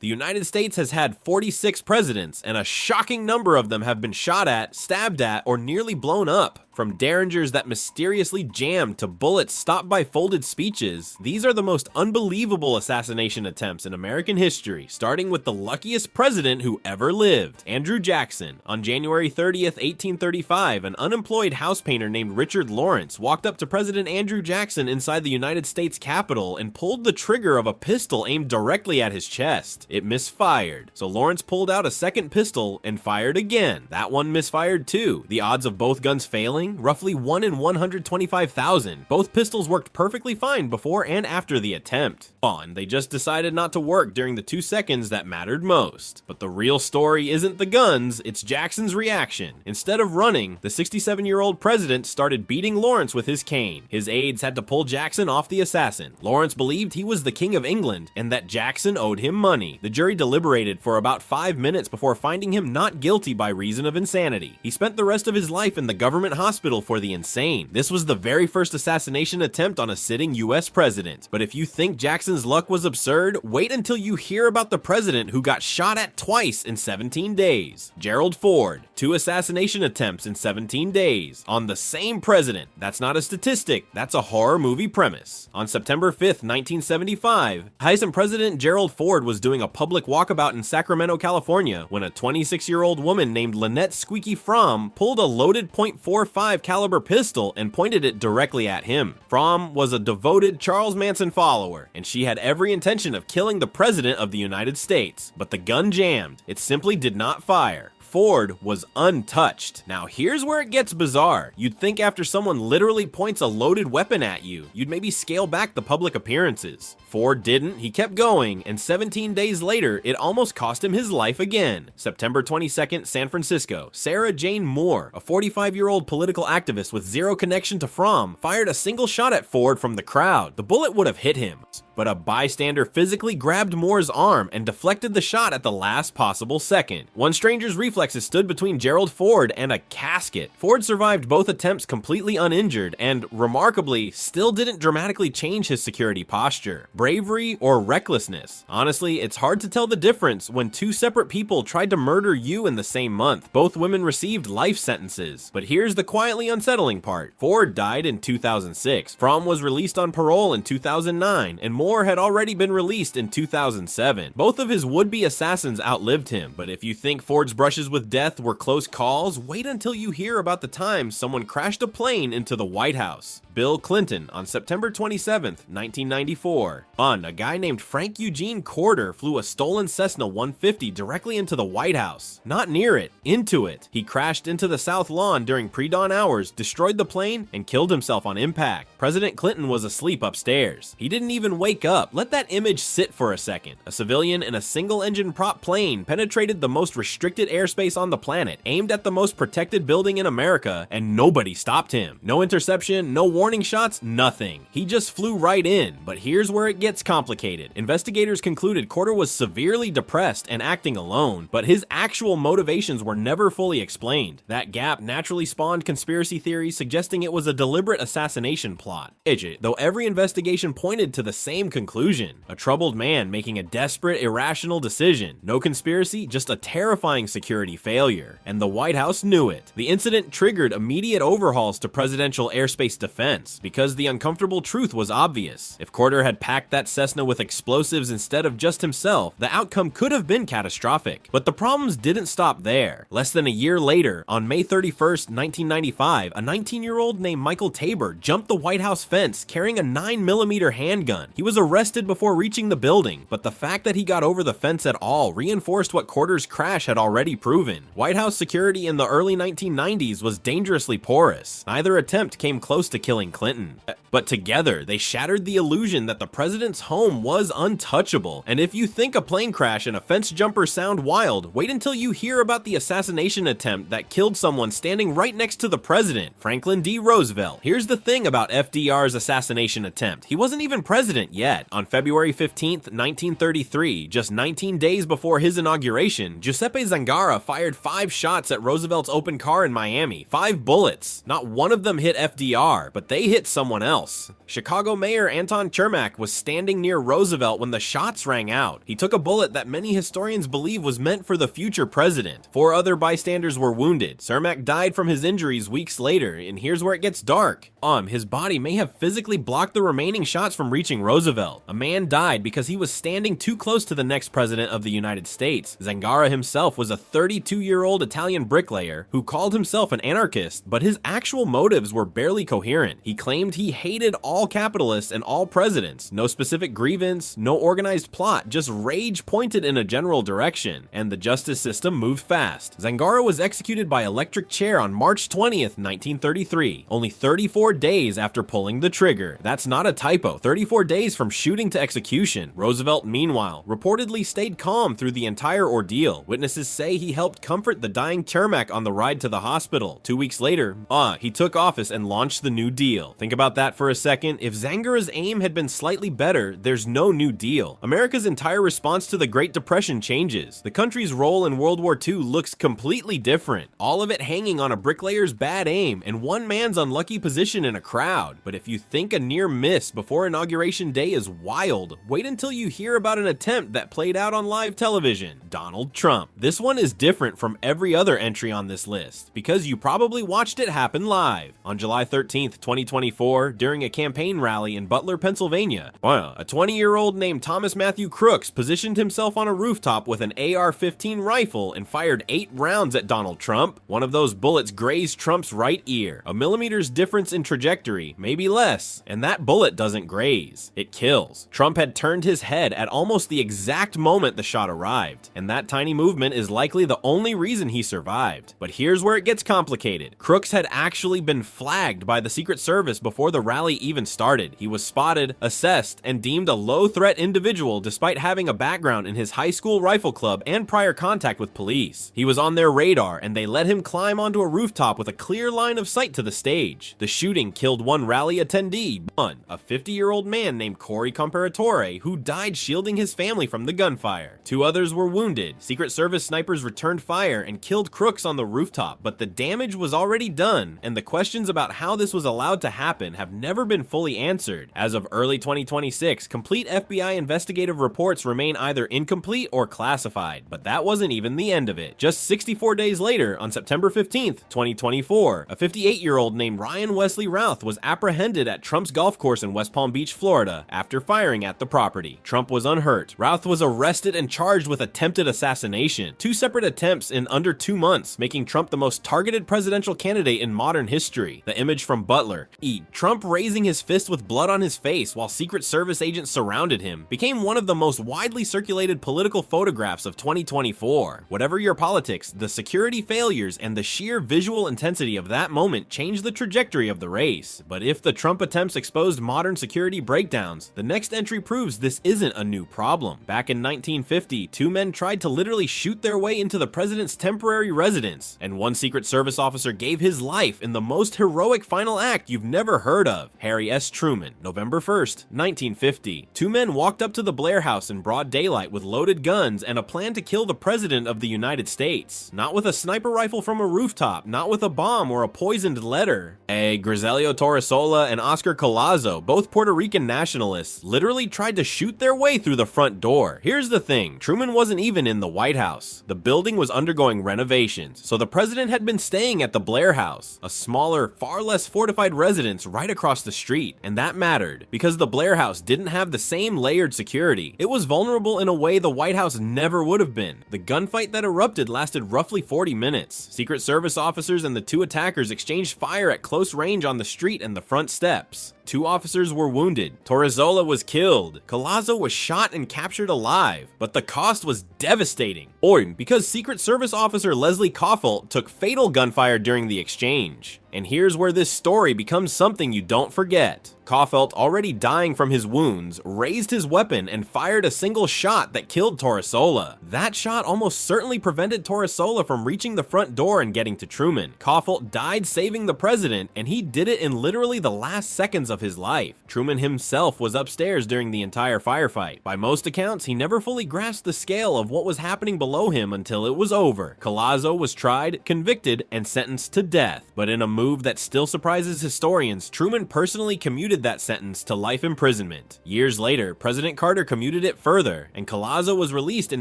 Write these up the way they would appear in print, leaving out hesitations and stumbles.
The United States has had 46 presidents, and a shocking number of them have been shot at, stabbed at, or nearly blown up. From derringers that mysteriously jammed to bullets stopped by folded speeches, these are the most unbelievable assassination attempts in American history, starting with the luckiest president who ever lived, Andrew Jackson. On January 30th, 1835, an unemployed house painter named Richard Lawrence walked up to President Andrew Jackson inside the United States Capitol and pulled the trigger of a pistol aimed directly at his chest. It misfired, so Lawrence pulled out a second pistol and fired again. That one misfired too. The odds of both guns failing? Roughly 1 in 125,000. Both pistols worked perfectly fine before and after the attempt. They just decided not to work during the 2 seconds that mattered most. But the real story isn't the guns, it's Jackson's reaction. Instead of running, the 67-year-old president started beating Lawrence with his cane. His aides had to pull Jackson off the assassin. Lawrence believed he was the King of England and that Jackson owed him money. The jury deliberated for about 5 minutes before finding him not guilty by reason of insanity. He spent the rest of his life in the government hospital for the insane. This was the very first assassination attempt on a sitting US president. But if you think Jackson's luck was absurd, wait until you hear about the president who got shot at twice in 17 days. Gerald Ford, 2 assassination attempts in 17 days on the same president. That's not a statistic, that's a horror movie premise. On September 5th, 1975, Heisen President Gerald Ford was doing a public walkabout in Sacramento, California, when a 26-year-old woman named Lynette Squeaky Fromm pulled a loaded .45 caliber pistol and pointed it directly at him. Fromm was a devoted Charles Manson follower, and she had every intention of killing the President of the United States. But the gun jammed. It simply did not fire. Ford was untouched. Now here's where it gets bizarre. You'd think after someone literally points a loaded weapon at you, you'd maybe scale back the public appearances. Ford didn't, he kept going, and 17 days later, it almost cost him his life again. September 22nd, San Francisco. Sarah Jane Moore, a 45-year-old political activist with zero connection to Fromm, fired a single shot at Ford from the crowd. The bullet would have hit him, but a bystander physically grabbed Moore's arm and deflected the shot at the last possible second. One stranger's reflexes stood between Gerald Ford and a casket. Ford survived both attempts completely uninjured and, remarkably, still didn't dramatically change his security posture. Bravery or recklessness? Honestly, it's hard to tell the difference when 2 separate people tried to murder you in the same month. Both women received life sentences. But here's the quietly unsettling part. Ford died in 2006. Fromm was released on parole in 2009, and Moore had already been released in 2007. Both of his would-be assassins outlived him, but if you think Ford's brushes with death were close calls, wait until you hear about the time someone crashed a plane into the White House. Bill Clinton on September 27th, 1994. A guy named Frank Eugene Corder flew a stolen Cessna 150 directly into the White House. Not near it, into it. He crashed into the South Lawn during pre-dawn hours, destroyed the plane, and killed himself on impact. President Clinton was asleep upstairs. He didn't even wake up. Let that image sit for a second. A civilian in a single-engine prop plane penetrated the most restricted airspace on the planet, aimed at the most protected building in America, and nobody stopped him. No interception, no warning shots, nothing. He just flew right in. But here's where it gets complicated. Investigators concluded Corder was severely depressed and acting alone, but his actual motivations were never fully explained. That gap naturally spawned conspiracy theories suggesting it was a deliberate assassination plot. Though every investigation pointed to the same conclusion. A troubled man making a desperate, irrational decision. No conspiracy, just a terrifying security failure. And the White House knew it. The incident triggered immediate overhauls to presidential airspace defense, because the uncomfortable truth was obvious. If Corder had packed that Cessna with explosives instead of just himself, the outcome could have been catastrophic. But the problems didn't stop there. Less than a year later, on May 31st, 1995, a 19-year-old named Michael Tabor jumped the White House fence carrying a 9mm handgun. He was arrested before reaching the building, but the fact that he got over the fence at all reinforced what Corder's crash had already proven. White House security in the early 1990s was dangerously porous. Neither attempt came close to killing Clinton. But together, they shattered the illusion that the president's home was untouchable. And if you think a plane crash and a fence jumper sound wild, wait until you hear about the assassination attempt that killed someone standing right next to the president, Franklin D. Roosevelt. Here's the thing about FDR's assassination attempt. He wasn't even president yet. On February 15th, 1933, just 19 days before his inauguration, Giuseppe Zangara fired 5 shots at Roosevelt's open car in Miami. 5 bullets. Not one of them hit FDR, but they hit someone else. Chicago Mayor Anton Chermak was standing near Roosevelt when the shots rang out. He took a bullet that many historians believe was meant for the future president. 4 other bystanders were wounded. Chermak died from his injuries weeks later, and here's where it gets dark. His body may have physically blocked the remaining shots from reaching Roosevelt. A man died because he was standing too close to the next president of the United States. Zangara himself was a 32-year-old Italian bricklayer who called himself an anarchist, but his actual motives were barely coherent. He claimed he hated all capitalists and all presidents. No specific grievance, no organized plot, just rage pointed in a general direction, and the justice system moved fast. Zangara was executed by electric chair on March 20th, 1933, only 34 days after pulling the trigger. That's not a typo. 34 days from shooting to execution. Roosevelt, meanwhile, reportedly stayed calm through the entire ordeal. Witnesses say he helped comfort the dying Chermak on the ride to the hospital. 2 weeks later, he took office and launched the New Deal. Think about that for a second. If Zangara's aim had been slightly better, there's no New Deal. America's entire response to the Great Depression changes. The country's role in World War II looks completely different. All of it hanging on a bricklayer's bad aim and one man's unlucky position in a crowd. But if you think a near miss before Inauguration Day is wild, wait until you hear about an attempt that played out on live television. Donald Trump. This one is different from every other entry on this list, because you probably watched it happen live. On July 13th, 2024, during a campaign rally in Butler, Pennsylvania, a 20-year-old named Thomas Matthew Crooks positioned himself on a rooftop with an AR-15 rifle and fired 8 rounds at Donald Trump. One of those bullets grazed Trump's right ear. A millimeter's difference in trajectory, maybe less, and that bullet doesn't graze. It kills. Trump had turned his head at almost the exact moment the shot arrived, and that tiny movement is likely the only reason he survived. But here's where it gets complicated. Crooks had actually been flagged by the Secret Service before the rally even started. He was spotted, assessed, and deemed a low-threat individual despite having a background in his high school rifle club and prior contact with police. He was on their radar, and they let him climb onto a rooftop with a clear line of sight to the stage. The shooting killed one rally attendee, a 50-year-old man named Corey Comparatore, who died shielding his family from the gunfire. 2 others were wounded. Secret Service snipers returned fire and killed Crooks on the rooftop, but the damage was already done, and the questions about how this was allowed to happen have never been fully answered. As of early 2026, complete FBI investigative reports remain either incomplete or classified, but that wasn't even the end of it. Just 64 days later, on September 15th, 2024, a 58-year-old named Ryan Wesley Routh was apprehended at Trump's golf course in West Palm Beach, Florida, after firing at the property. Trump was unhurt. Routh was arrested and charged with attempted assassination. 2 separate attempts in under 2 months, making Trump the most targeted presidential candidate in modern history. The image from Butler, Trump raising his fist with blood on his face while Secret Service agents surrounded him, became one of the most widely circulated political photographs of 2024. Whatever your politics, the security failures and the sheer visual intensity of that moment changed the trajectory of the race. But if the Trump attempts exposed modern security breakdowns, the next entry proves this isn't a new problem. Back in 1950, 2 men tried to literally shoot their way into the president's temporary residence, and one Secret Service officer gave his life in the most heroic final act you've never heard of. Harry S. Truman, November 1st, 1950. 2 men walked up to the Blair House in broad daylight with loaded guns and a plan to kill the President of the United States. Not with a sniper rifle from a rooftop, not with a bomb or a poisoned letter. Griselio Torresola and Oscar Collazo, both Puerto Rican nationalists, literally tried to shoot their way through the front door. Here's the thing, Truman wasn't even in the White House. The building was undergoing renovations, so the president had been staying at the Blair House, a smaller, far less fortified residence right across the street. And that mattered, because the Blair House didn't have the same layered security. It was vulnerable in a way the White House never would have been. The gunfight that erupted lasted roughly 40 minutes. Secret Service officers and the 2 attackers exchanged fire at close range on the street and the front steps. 2 officers were wounded. Torresola was killed. Collazo was shot and captured alive, but the cost was devastating. Because Secret Service officer Leslie Koffel took fatal gunfire during the exchange. And here's where this story becomes something you don't forget. Caulfield, already dying from his wounds, raised his weapon and fired a single shot that killed Torresola. That shot almost certainly prevented Torresola from reaching the front door and getting to Truman. Caulfield died saving the president, and he did it in literally the last seconds of his life. Truman himself was upstairs during the entire firefight. By most accounts, he never fully grasped the scale of what was happening below him until it was over. Collazo was tried, convicted, and sentenced to death. But in a move that still surprises historians, Truman personally commuted that sentence to life imprisonment. Years later, President Carter commuted it further, and Collazo was released in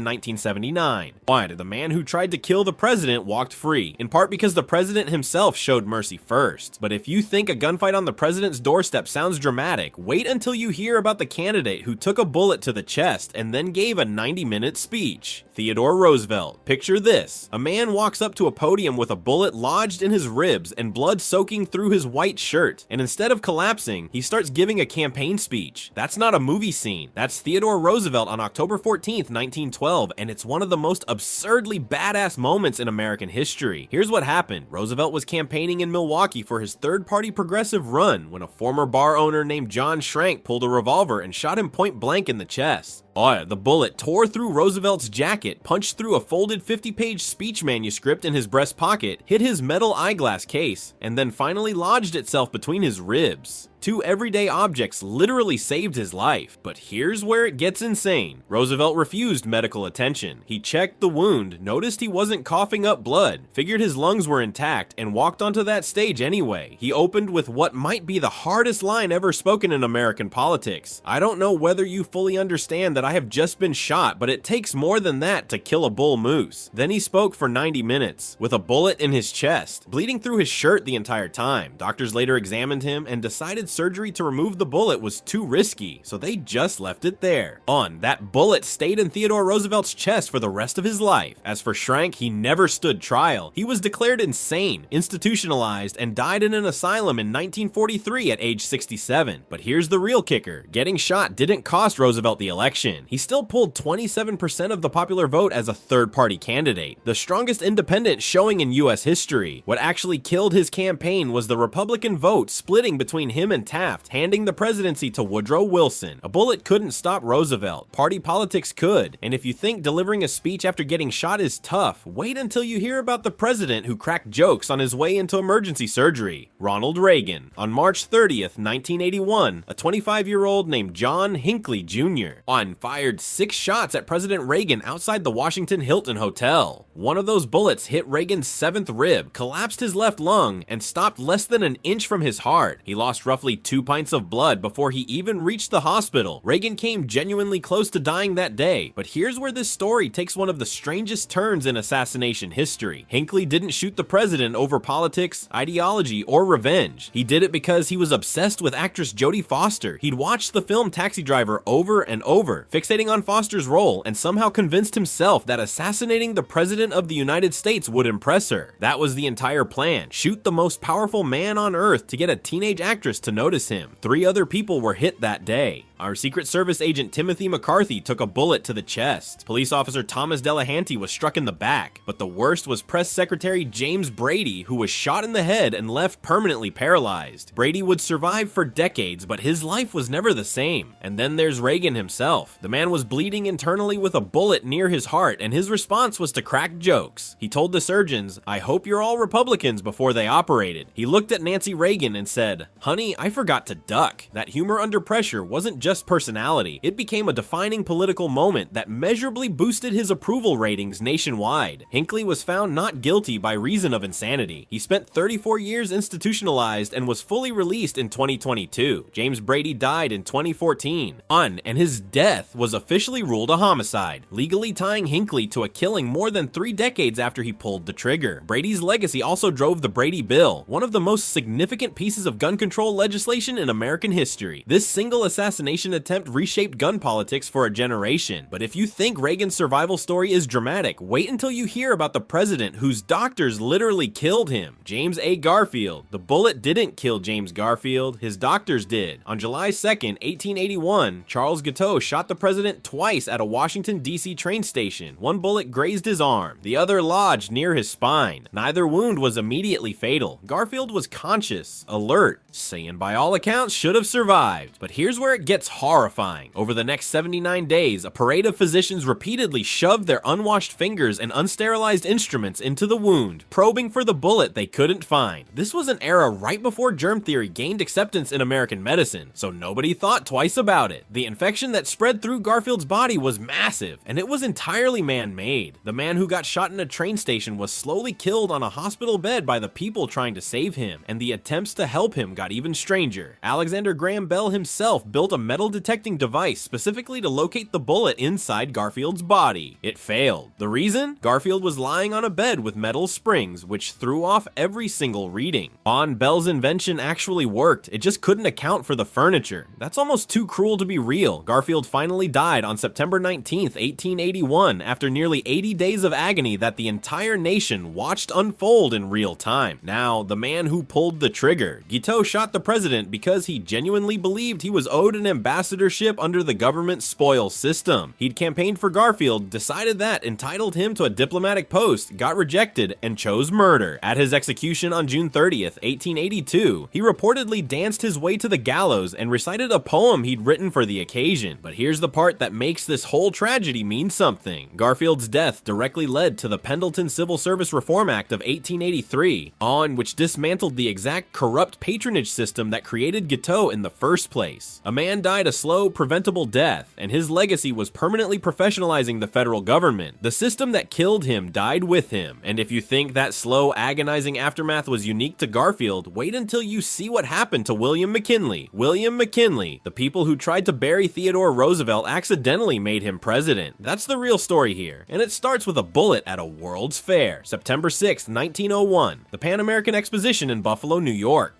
1979. But the man who tried to kill the president walked free, in part because the president himself showed mercy first. But if you think a gunfight on the president's doorstep sounds dramatic, wait until you hear about the candidate who took a bullet to the chest and then gave a 90-minute speech. Theodore Roosevelt. Picture this. A man walks up to a podium with a bullet lodged in his ribs and blood soaking through his white shirt, and instead of collapsing, he starts giving a campaign speech. That's not a movie scene. That's Theodore Roosevelt on October 14th, 1912, and it's one of the most absurdly badass moments in American history. Here's what happened. Roosevelt was campaigning in Milwaukee for his third-party progressive run when a former bar owner named John Schrank pulled a revolver and shot him point blank in the chest. The bullet tore through Roosevelt's jacket, punched through a folded 50-page speech manuscript in his breast pocket, hit his metal eyeglass case, and then finally lodged itself between his ribs. Two everyday objects literally saved his life. But here's where it gets insane. Roosevelt refused medical attention. He checked the wound, noticed he wasn't coughing up blood, figured his lungs were intact, and walked onto that stage anyway. He opened with what might be the hardest line ever spoken in American politics. "I don't know whether you fully understand that I have just been shot, but it takes more than that to kill a bull moose." Then he spoke for 90 minutes, with a bullet in his chest, bleeding through his shirt the entire time. Doctors later examined him and decided surgery to remove the bullet was too risky, so they just left it there. That bullet stayed in Theodore Roosevelt's chest for the rest of his life. As for Schrank, he never stood trial. He was declared insane, institutionalized, and died in an asylum in 1943 at age 67. But here's the real kicker. Getting shot didn't cost Roosevelt the election. He still pulled 27% of the popular vote as a third-party candidate, the strongest independent showing in US history. What actually killed his campaign was the Republican vote splitting between him and Taft, handing the presidency to Woodrow Wilson. A bullet couldn't stop Roosevelt. Party politics could. And if you think delivering a speech after getting shot is tough, wait until you hear about the president who cracked jokes on his way into emergency surgery. Ronald Reagan. On March 30th, 1981, a 25-year-old named John Hinckley Jr. fired 6 shots at President Reagan outside the Washington Hilton Hotel. One of those bullets hit Reagan's 7th rib, collapsed his left lung, and stopped less than an inch from his heart. He lost roughly 2 pints of blood before he even reached the hospital. Reagan came genuinely close to dying that day, but here's where this story takes one of the strangest turns in assassination history. Hinckley didn't shoot the president over politics, ideology, or revenge. He did it because he was obsessed with actress Jodie Foster. He'd watched the film Taxi Driver over and over, fixating on Foster's role, and somehow convinced himself that assassinating the President of the United States would impress her. That was the entire plan. Shoot the most powerful man on earth to get a teenage actress to notice him. 3 other people were hit that day. Our Secret Service agent Timothy McCarthy took a bullet to the chest. Police officer Thomas Delahanty was struck in the back. But the worst was Press Secretary James Brady, who was shot in the head and left permanently paralyzed. Brady would survive for decades, but his life was never the same. And then there's Reagan himself. The man was bleeding internally with a bullet near his heart, and his response was to crack jokes. He told the surgeons, "I hope you're all Republicans," before they operated. He looked at Nancy Reagan and said, "Honey, I forgot to duck." That humor under pressure wasn't just personality. It became a defining political moment that measurably boosted his approval ratings nationwide. Hinckley was found not guilty by reason of insanity. He spent 34 years institutionalized and was fully released in 2022. James Brady died in 2014. And his death was officially ruled a homicide, legally tying Hinckley to a killing more than 3 decades after he pulled the trigger. Brady's legacy also drove the Brady Bill, one of the most significant pieces of gun control legislation in American history. This single assassination assassination attempt reshaped gun politics for a generation. But if you think Reagan's survival story is dramatic, wait until you hear about the president whose doctors literally killed him, James A. Garfield. The bullet didn't kill James Garfield, his doctors did. On July 2nd, 1881, Charles Guiteau shot the president twice at a Washington, D.C. train station. One bullet grazed his arm, the other lodged near his spine. Neither wound was immediately fatal. Garfield was conscious, alert, saying by all accounts should have survived. But here's where it gets horrifying. Over the next 79 days, a parade of physicians repeatedly shoved their unwashed fingers and unsterilized instruments into the wound, probing for the bullet they couldn't find. This was an era right before germ theory gained acceptance in American medicine, so nobody thought twice about it. The infection that spread through Garfield's body was massive, and it was entirely man-made. The man who got shot in a train station was slowly killed on a hospital bed by the people trying to save him, and the attempts to help him got even stranger. Alexander Graham Bell himself built a metal detecting device specifically to locate the bullet inside Garfield's body. It failed. The reason? Garfield was lying on a bed with metal springs, which threw off every single reading. Bell's invention actually worked, it just couldn't account for the furniture. That's almost too cruel to be real. Garfield finally died on September 19th, 1881, after nearly 80 days of agony that the entire nation watched unfold in real time. Now, the man who pulled the trigger. Guiteau shot the president because he genuinely believed he was owed an ambassadorship under the government spoil system. He'd campaigned for Garfield, decided that entitled him to a diplomatic post, got rejected, and chose murder. At his execution on June 30th, 1882, he reportedly danced his way to the gallows and recited a poem he'd written for the occasion. But here's the part that makes this whole tragedy mean something. Garfield's death directly led to the Pendleton Civil Service Reform Act of 1883, which dismantled the exact corrupt patronage system that created Guiteau in the first place. A man died a slow, preventable death, and his legacy was permanently professionalizing the federal government. The system that killed him died with him, and if you think that slow, agonizing aftermath was unique to Garfield, wait until you see what happened to William McKinley. William McKinley, the people who tried to bury Theodore Roosevelt accidentally made him president. That's the real story here, and it starts with a bullet at a World's Fair, September 6, 1901, the Pan American Exposition in Buffalo, New York.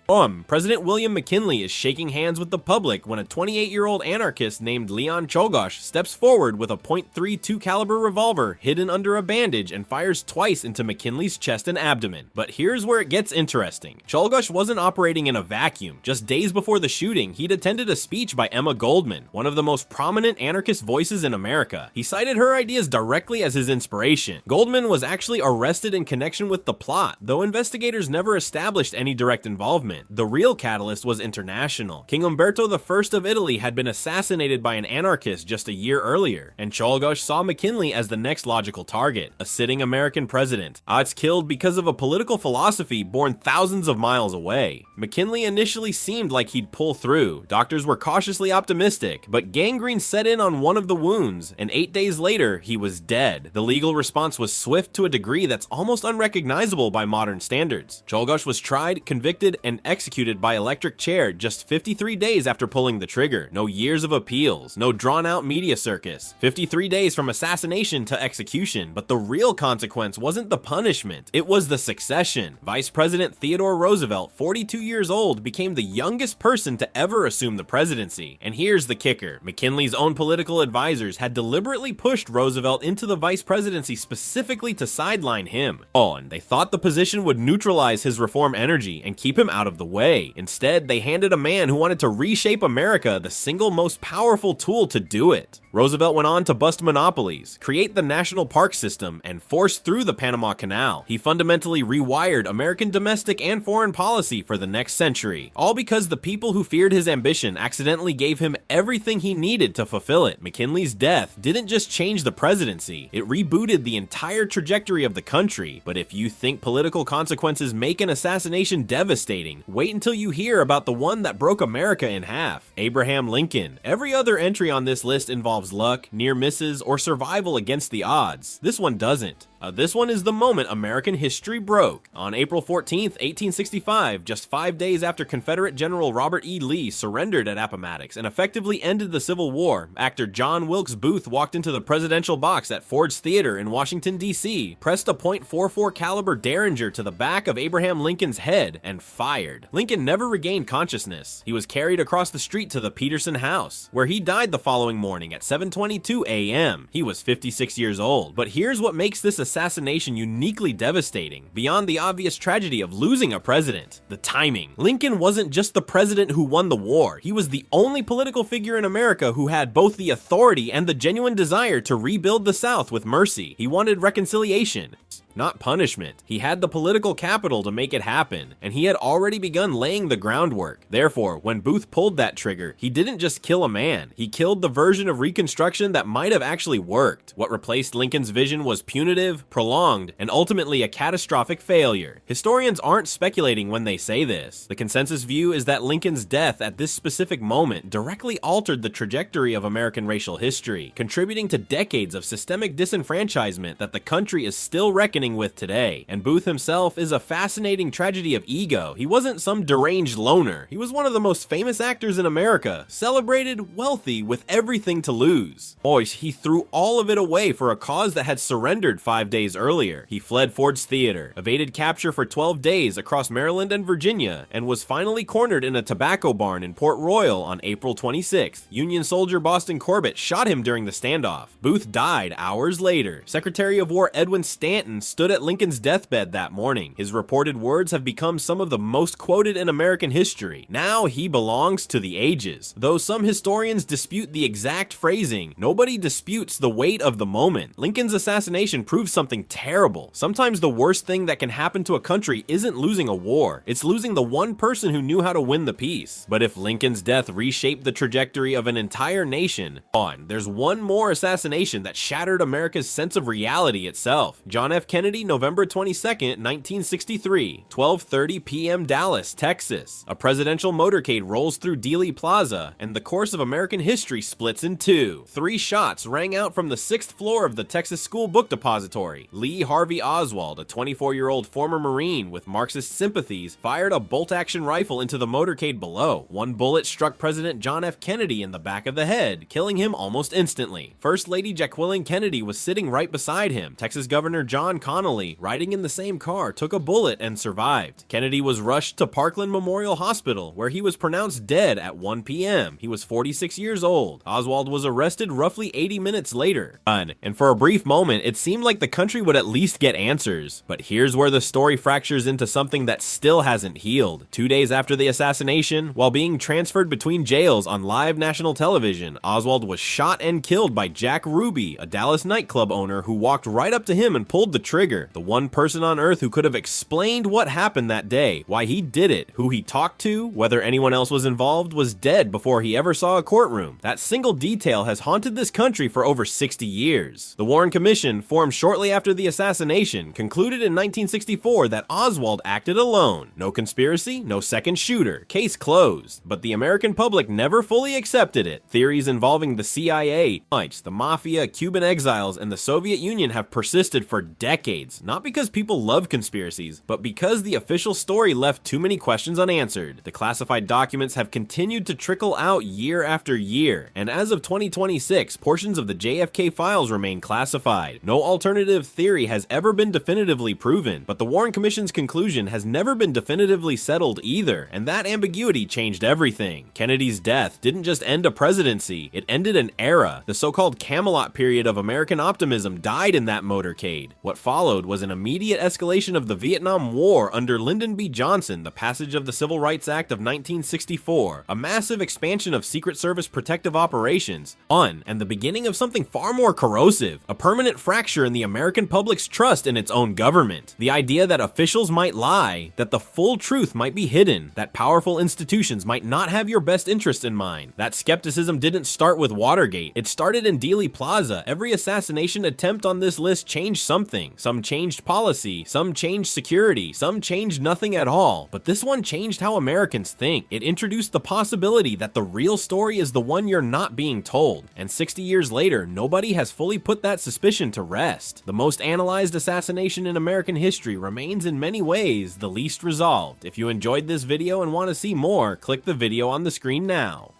President William McKinley is shaking hands with the public when a 28-year-old anarchist named Leon Czolgosz steps forward with a .32 caliber revolver hidden under a bandage and fires twice into McKinley's chest and abdomen. But here's where it gets interesting. Czolgosz wasn't operating in a vacuum. Just days before the shooting, he'd attended a speech by Emma Goldman, one of the most prominent anarchist voices in America. He cited her ideas directly as his inspiration. Goldman was actually arrested in connection with the plot, though investigators never established any direct involvement. The real catalyst was international. King Umberto I of Italy had been assassinated by an anarchist just a year earlier, and Czolgosz saw McKinley as the next logical target, a sitting American president. Odds killed because of a political philosophy born thousands of miles away. McKinley initially seemed like he'd pull through. Doctors were cautiously optimistic, but gangrene set in on one of the wounds, and 8 days later, he was dead. The legal response was swift to a degree that's almost unrecognizable by modern standards. Czolgosz was tried, convicted, and executed by electric chair just 53 days after pulling the trigger. No years of appeals, no drawn-out media circus. 53 days from assassination to execution, but the real consequence wasn't the punishment, it was the succession. Vice President Theodore Roosevelt, 42 years old, became the youngest person to ever assume the presidency. And here's the kicker. McKinley's own political advisors had deliberately pushed Roosevelt into the vice presidency specifically to sideline him. And they thought the position would neutralize his reform energy and keep him out of the way. Instead, they handed a man who wanted to reshape America the single most powerful tool to do it. Roosevelt went on to bust monopolies, create the national park system, and force through the Panama Canal. He fundamentally rewired American domestic and foreign policy for the next century, all because the people who feared his ambition accidentally gave him everything he needed to fulfill it. McKinley's death didn't just change the presidency, it rebooted the entire trajectory of the country. But if you think political consequences make an assassination devastating, wait until you hear about the one that broke America in half, Abraham Lincoln. Every other entry on this list involves luck, near misses, or survival against the odds. This one doesn't. This one is the moment American history broke. On April 14th, 1865, just 5 days after Confederate General Robert E. Lee surrendered at Appomattox and effectively ended the Civil War, actor John Wilkes Booth walked into the presidential box at Ford's Theater in Washington, D.C., pressed a .44 caliber Derringer to the back of Abraham Lincoln's head, and fired. Lincoln never regained consciousness. He was carried across the street to the Peterson House, where he died the following morning at 7:22 a.m. He was 56 years old. But here's what makes this assassination uniquely devastating, beyond the obvious tragedy of losing a president: the timing. Lincoln wasn't just the president who won the war, he was the only political figure in America who had both the authority and the genuine desire to rebuild the South with mercy. He wanted reconciliation, not punishment. He had the political capital to make it happen, and he had already begun laying the groundwork. Therefore, when Booth pulled that trigger, he didn't just kill a man, he killed the version of Reconstruction that might have actually worked. What replaced Lincoln's vision was punitive, prolonged, and ultimately a catastrophic failure. Historians aren't speculating when they say this. The consensus view is that Lincoln's death at this specific moment directly altered the trajectory of American racial history, contributing to decades of systemic disenfranchisement that the country is still reckoning with today. And Booth himself is a fascinating tragedy of ego. He wasn't some deranged loner. He was one of the most famous actors in America, celebrated, wealthy, with everything to lose. Boys, he threw all of it away for a cause that had surrendered 5 days earlier. He fled Ford's Theater, evaded capture for 12 days across Maryland and Virginia, and was finally cornered in a tobacco barn in Port Royal on April 26th. Union soldier Boston Corbett shot him during the standoff. Booth died hours later. Secretary of War Edwin Stanton stood at Lincoln's deathbed that morning. His reported words have become some of the most quoted in American history. Now he belongs to the ages. Though some historians dispute the exact phrasing, nobody disputes the weight of the moment. Lincoln's assassination proves something terrible. Sometimes the worst thing that can happen to a country isn't losing a war, it's losing the one person who knew how to win the peace. But if Lincoln's death reshaped the trajectory of an entire nation, there's one more assassination that shattered America's sense of reality itself. John F. Kennedy, November 22nd, 1963, 12:30 p.m. Dallas, Texas. A presidential motorcade rolls through Dealey Plaza, and the course of American history splits in two. 3 shots rang out from the 6th floor of the Texas School Book Depository. Lee Harvey Oswald, a 24-year-old former Marine with Marxist sympathies, fired a bolt-action rifle into the motorcade below. One bullet struck President John F. Kennedy in the back of the head, killing him almost instantly. First Lady Jacqueline Kennedy was sitting right beside him. Texas Governor John Connally, riding in the same car, took a bullet and survived. Kennedy was rushed to Parkland Memorial Hospital, where he was pronounced dead at 1 p.m. He was 46 years old. Oswald was arrested roughly 80 minutes later. And for a brief moment, it seemed like the country would at least get answers. But here's where the story fractures into something that still hasn't healed. 2 days after the assassination, while being transferred between jails on live national television, Oswald was shot and killed by Jack Ruby, a Dallas nightclub owner who walked right up to him and pulled the trigger. The one person on earth who could have explained what happened that day, why he did it, who he talked to, whether anyone else was involved, was dead before he ever saw a courtroom. That single detail has haunted this country for over 60 years. The Warren Commission, formed shortly after the assassination, concluded in 1964 that Oswald acted alone. No conspiracy, no second shooter. Case closed. But the American public never fully accepted it. Theories involving the CIA, the Mafia, Cuban exiles, and the Soviet Union have persisted for decades, not because people love conspiracies, but because the official story left too many questions unanswered. The classified documents have continued to trickle out year after year, and as of 2026, portions of the JFK files remain classified. No alternative theory has ever been definitively proven, but the Warren Commission's conclusion has never been definitively settled either, and that ambiguity changed everything. Kennedy's death didn't just end a presidency, it ended an era. The so-called Camelot period of American optimism died in that motorcade. What followed was an immediate escalation of the Vietnam War under Lyndon B. Johnson, the passage of the Civil Rights Act of 1964, a massive expansion of Secret Service protective operations, and the beginning of something far more corrosive, a permanent fracture in the American public's trust in its own government. The idea that officials might lie, that the full truth might be hidden, that powerful institutions might not have your best interest in mind. That skepticism didn't start with Watergate, it started in Dealey Plaza. Every assassination attempt on this list changed something some changed policy, some changed security, some changed nothing at all, but this one changed how Americans think. It introduced the possibility that the real story is the one you're not being told, and 60 years later, nobody has fully put that suspicion to rest. The most analyzed assassination in American history remains in many ways the least resolved. If you enjoyed this video and want to see more, click the video on the screen now.